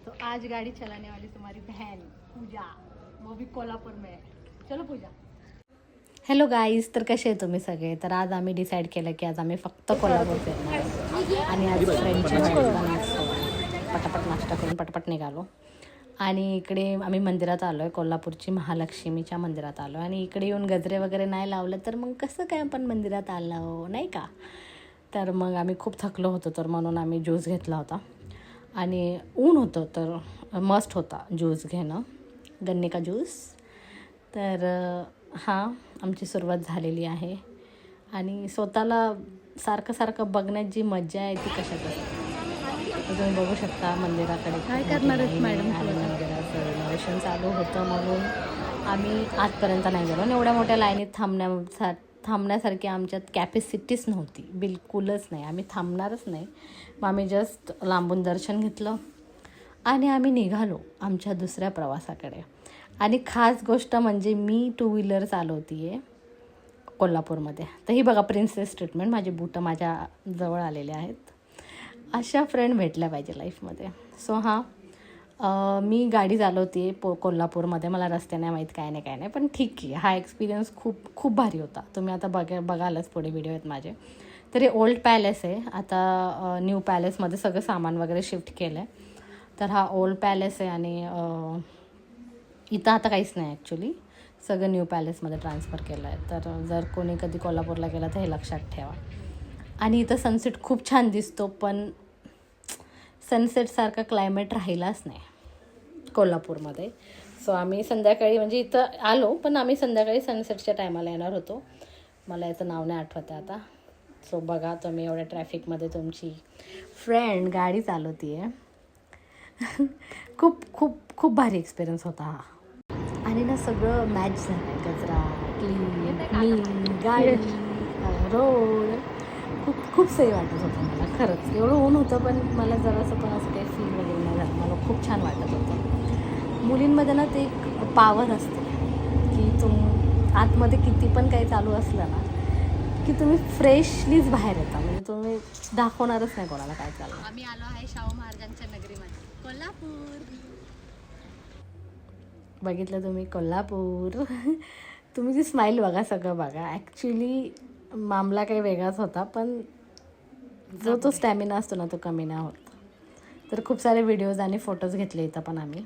तो आज गाड़ी चलाने वाली तुम्हारी बहन पूजा, वो भी कोल्हापुर में है. चलो पूजा. हॅलो गाईज, तर कसे आहे तुम्ही सगळे. तर आज आम्ही डिसाईड केलं की आज आम्ही फक्त कोल्हापूर फिरणार आहे. आणि आज फ्रेंडची पटापट नाश्ता करून पटापट निघालो. आणि इकडे आम्ही मंदिरात आलो आहे, कोल्हापूरची महालक्ष्मीच्या मंदिरात आलो. आणि इकडे येऊन गजरे वगैरे नाही लावलं तर मग कसं काय आपण मंदिरात आलो नाही का. तर मग आम्ही खूप थकलो होतो, तर म्हणून आम्ही ज्यूस घेतला होता. आणि ऊन होतं तर मस्ट होता ज्यूस घेणं, गन्ने का ज्यूस. तर हां, आमची सुरुवात झालेली आहे. आणि स्वतःला सारखं सारखं बघण्यात जी मजा आहे ती कशात असते. तुम्ही बघू शकता मंदिराकडे काय करणार आहेत मॅडम. मंदिराचं रिनोव्हेशन चालू होतं म्हणून आम्ही आजपर्यंत नाही गेलो. एवढ्या मोठ्या लाईनीत थांबण्यासारखी आमच्यात कॅपॅसिटीच नव्हती, बिलकुलच नाही. आम्ही थांबणारच नाही. मग आम्ही जस्ट लांबून दर्शन घेतलं आणि आम्ही निघालो आमच्या दुसऱ्या प्रवासाकडे. आणि खास गोष्ट म्हणजे मी 2 व्हीलर चालवते आहे कोल्हापूरमध्ये. तर ही बघा प्रिन्सेस ट्रीटमेंट, माझे बूटं माझ्या जवळ आलेले आहेत. अशा फ्रेंड भेटल्या पाहिजे लाईफमध्ये. सो हां, मी गाडी चालवते कोल्हापूरमध्ये. मला रस्ते नाही माहीत, काय नाही, पण ठीक आहे. हा एक्सपिरियन्स खूप भारी होता. तुम्ही आता बघालच पुढे व्हिडिओ आहेत माझे. तर हे ओल्ड पॅलेस आहे. आता न्यू पॅलेसमध्ये सगळं सामान वगैरे शिफ्ट केलं आहे. तर हा ओल्ड पॅलेस आहे. आणि इथं आता काहीच नाही ॲक्च्युली, सगळं न्यू पॅलेसमध्ये ट्रान्सफर केलं आहे. तर जर कोणी कधी कोल्हापूरला गेला तर हे लक्षात ठेवा. आणि इथं सनसेट खूप छान दिसतो, पण सनसेटसारखा क्लायमेट राहिलाच नाही कोल्हापूरमध्ये. सो आम्ही संध्याकाळी म्हणजे इथं आलो, पण आम्ही संध्याकाळी सनसेटच्या टायमाला येणार होतो. मला याचं नाव नाही आठवतं आता. सो बघा तुम्ही, एवढ्या ट्रॅफिकमध्ये तुमची फ्रेंड गाडी चालवते आहे. खूप भारी एक्सपिरियन्स होता हा. आणि ना सगळं मॅच झालं आहे, गजरा, क्लीन, मी, गाडी, रोड. खूप सही वाटत होतं मला खरंच. एवढं ऊन होतं पण मला जरासं पण असं काही फील वगैरे नाही झालं. मला खूप छान वाटत होतं. मुलींमध्ये ना ते एक पॉवर असते की आतमध्ये किती पण काही चालू असलं ना की तुम्ही फ्रेशलीच बाहेर येता. म्हणजे तुम्ही दाखवणारच नाही कोणाला काय चाललं. आम्ही आलो आहे शाहू महाराजांच्या नगरीमध्ये, कोल्हापूर. बघितलं तुम्ही कोल्हापूर. तुम्ही जी स्माईल बघा, सगळं बघा. ॲक्च्युली मामला काही वेगळाच होता, पण तो स्टॅमिना असतो ना तो कमी नाही होत. तर खूप सारे व्हिडिओज आणि फोटोज घेतले इथं पण आम्ही.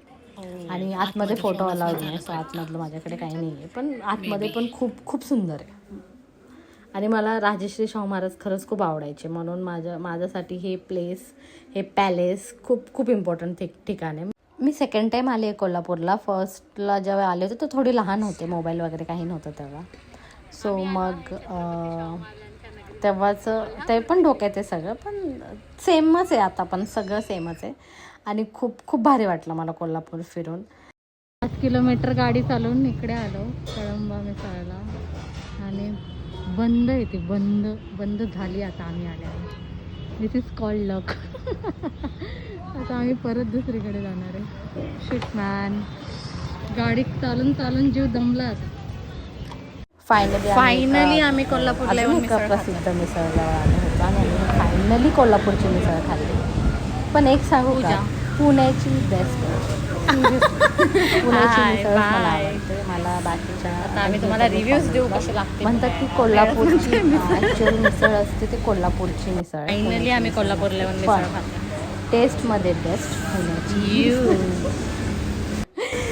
आणि आतमध्ये फोटो अलाउड नाही, सो आतमधलं माझ्याकडे काही नाही आहे. पण आतमध्ये पण खूप सुंदर आहे. आणि मला राजश्री शाहू महाराज खरंच खूप आवडायचे, म्हणून माझ्यासाठी हे प्लेस, हे पॅलेस खूप इम्पॉर्टंट ठिकाण आहे. मी सेकंड टाईम आले आहे कोल्हापूरला. फर्स्टला जेव्हा आले होते तर थोडी लहान होते, मोबाईल वगैरे काही नव्हतं तेव्हा. सो मग तेव्हाच ते पण डोक्यात आहे सगळं, पण सेमच आहे आता, पण सगळं सेमच आहे. आणि खूप भारी वाटलं मला कोल्हापूर फिरून. 5 किलोमीटर गाडी चालवून इकडे आलो कळंबा मिसळला. आणि बंद येते, बंद झाली आता आम्ही आल्यावर. दिस इज कॉल्ड लक. आता आम्ही परत दुसरीकडे जाणार आहे. शिट मॅन, गाडी चालून जीव दमला आता. फायनली आम्ही कोल्हापूरला येऊन प्रसिद्ध मिसळला आलो होतो. आणि आम्ही फायनली कोल्हापूरची मिसळ खाल्ली. पण एक सांगू का, पुण्याची बेस्ट. पुण्याची मिसळ मला आवडते. मला बाकीच्या आम्ही तुम्हाला रिव्ह्यूज देऊ कसे लागते. म्हणतात की कोल्हापूरची ॲक्च्युअल मिसळ असते ते कोल्हापूरची मिसळ. फायनली आम्ही कोल्हापूरला येऊन मिसळ खाल्ली. टेस्टमध्ये बेस्ट पुण्याची.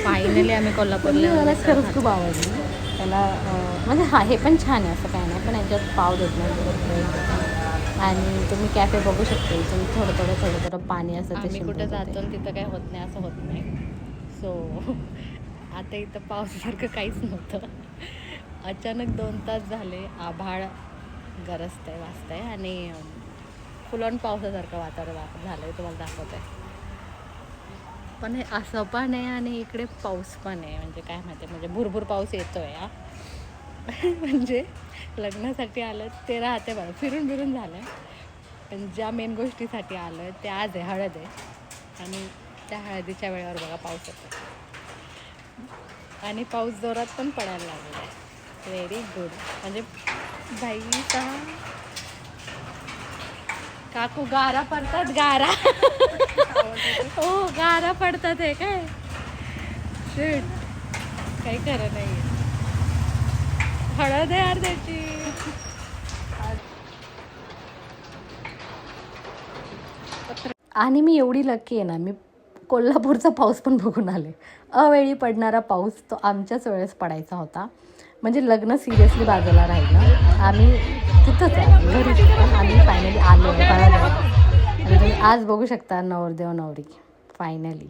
फायनली आम्ही कोल्हापूरला. मला खरंच खूप आवडली. त्याला म्हणजे हे पण छान आहे असं काही नाही, पण याच्यात पाव देत नाही. आणि तुम्ही कॅफे बघू शकता. तुम्ही थोडं पाणी असं ते कुठं जातो तिथं काय होत नाही, असं होत नाही. सो आता इथं पावसासारखं काहीच नव्हतं. अचानक 2 तास झाले आभाळ गरजतंय वाजतंय आणि फुल ऑन पावसासारखं वातावरण झालं आहे. तुम्हाला दाखवत आहे. पण हे असं पण आहे आणि इकडे पाऊस पण आहे. म्हणजे काय माहिती, म्हणजे भुरभुर पाऊस येतो आहे. म्हणजे लग्नासाठी आलं ते राहते बरं, फिरून झालं. पण ज्या मेन गोष्टीसाठी आलं ते आज आहे, हळद आहे. आणि त्या हळदीच्या वेळेवर बघा पाऊस येतो. आणि पाऊस जोरात पण पडायला लागला आहे. Very good. म्हणजे बाई काकू गारा पडतात, गारा. हो गारा पडतात हे काय शिट, काही खरं नाही. हळद आहे यार त्याची. आणि मी एवढी लकी आहे ना, मी कोल्हापूरचा पाऊस पण बघून आले. अवेळी पडणारा पाऊस तो आमच्याच वेळेस पडायचा होता. म्हणजे लग्न सिरियसली बाजूला राहिलं, आम्ही तिथंच आहे घरीच, पण आम्ही फायनली आलो आणि तुम्ही आज बघू शकता नवरदेव नवरी फायनली.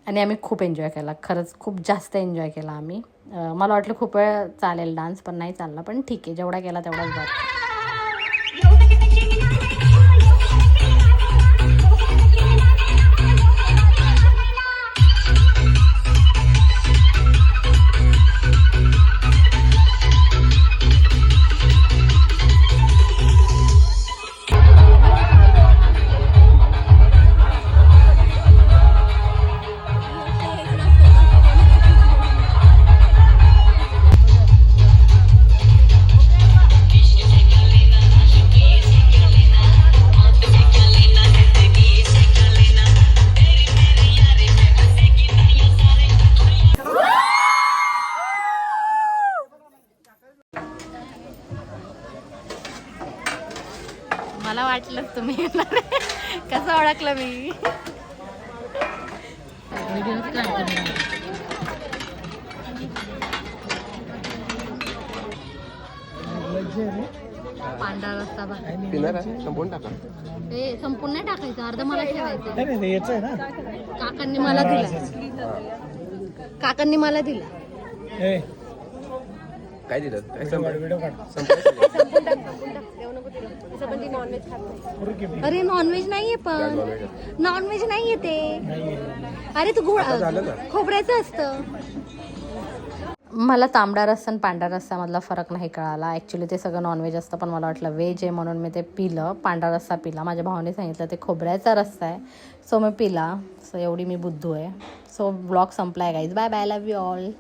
आणि आम्ही खूप एन्जॉय केला, खरंच खूप जास्त एन्जॉय केला आम्ही. मला वाटलं खूप वेळ चालेल डान्स, पण नाही चालला, पण ठीक आहे, जेवढा केला तेवढाच बघ. मला वाटलं तुम्ही येणार. कसं ओळखलं मी? पांढरा रस्ता संपूर्ण टाका. हे संपूर्ण नाही टाकायचं, अर्ध मला ठेवायचं. काकांनी मला दिला, काकांनी मला दिला. काय दिलं? अरे नॉनव्हेज नाहीये, पण नॉनव्हेज नाहीये ते. अरे तू खोबऱ्याचं असतं. मला तांबडा रस्सा आणि पांढरा रस्सामधला फरक नाही कळाला. ॲक्च्युली ते सगळं नॉनव्हेज असतं, पण मला वाटलं व्हेज आहे म्हणून मी ते पिलं. पांढरा रस्सा पिला. माझ्या भावाने सांगितलं ते खोबऱ्याचा रस्सा आहे, सो मी पिला. सो एवढी मी बुद्धू आहे. सो ब्लॉग संपला आहे guys. Bye bye, love you all.